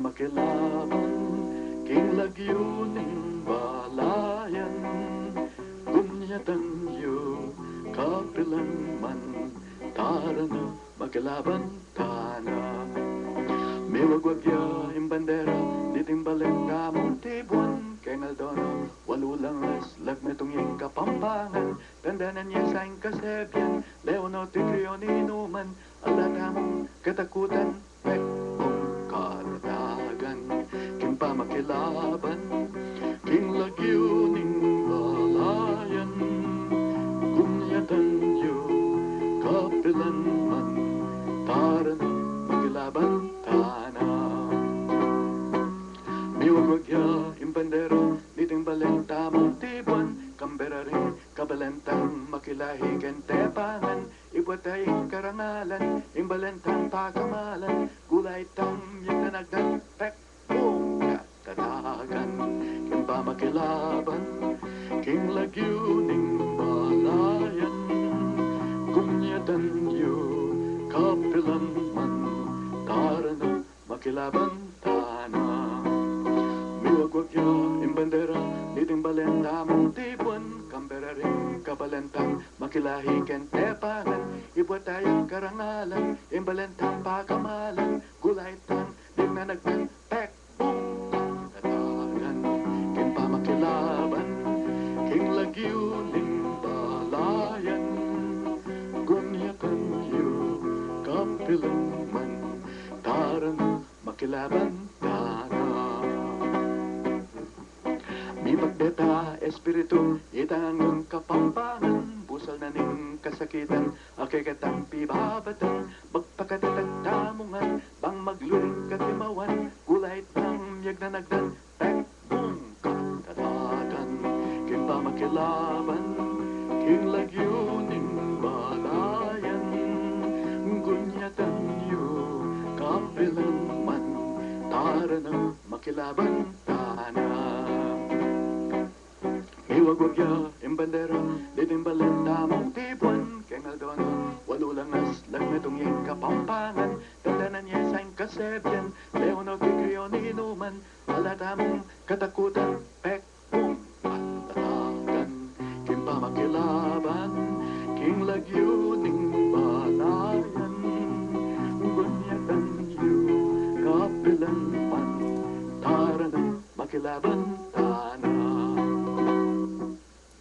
pamakilaban, king lagyuning balayan, gunyatan yu, kapilan man, tarana, makilaban, tana. May wagwagya yung bandera, ditimbalen damong tibuan, kengal dono, walulangas, lagmetong yung kapampangan, tandanan niya sa yung kasebyan, leono tigriyo ni inuman, alatamong katakutan, pekong karatagan, king pamakilaban, king lagyuning balayan, gunyatan yu, kapilan man, tarana, magilaban, tana. Miwagwagya, imbandero, niting balenta, multibuan, kambera rin, kabalentang, makilahi, kentepangan, ibwatay, karangalan, imbalentang, pakamalan, gulay tam, yung nanagdan, pek, boom, katatagan, kimpa makilaban, king lagyuning balayan, gunyatan yu, kapilan man, tarana, makilaban, tana. Miwagwagya, imbandera, niting balenta, multibuan, kambera rin, kabalentang, makilahi, kentepangan, ibwatayang karangalan, imbalentang, pakamalan, gulay tang, di nanagdan, pek, boom, katatagan, kimpa makilaban, king lagyuning balayan, gunyatan yu, kapilan man, tarana, makilaban, tana. Mi pagdeta, espiritu, itang kapampangan, busal na ning kasakitan, akikatang pibabatan, magpakatatagdamungan, bang magluring katimawan, gulay tang yag na nagdan, pek, boom, katatagan, king pamakilaban, king lagyuning balayan, gunyatan yu, kapilan man, tarana, makilaban, tana. Iwagwagya, imbandera, ditimbalenta, multibuan, kengal dono, walulangas, lagmetong yung kapampangan, tandanan niya sa yung kasebyan, leono tigriyo ni inuman, alatamong katakutan, pek, boom, at tatagan, king pamakilaban, king lagyo,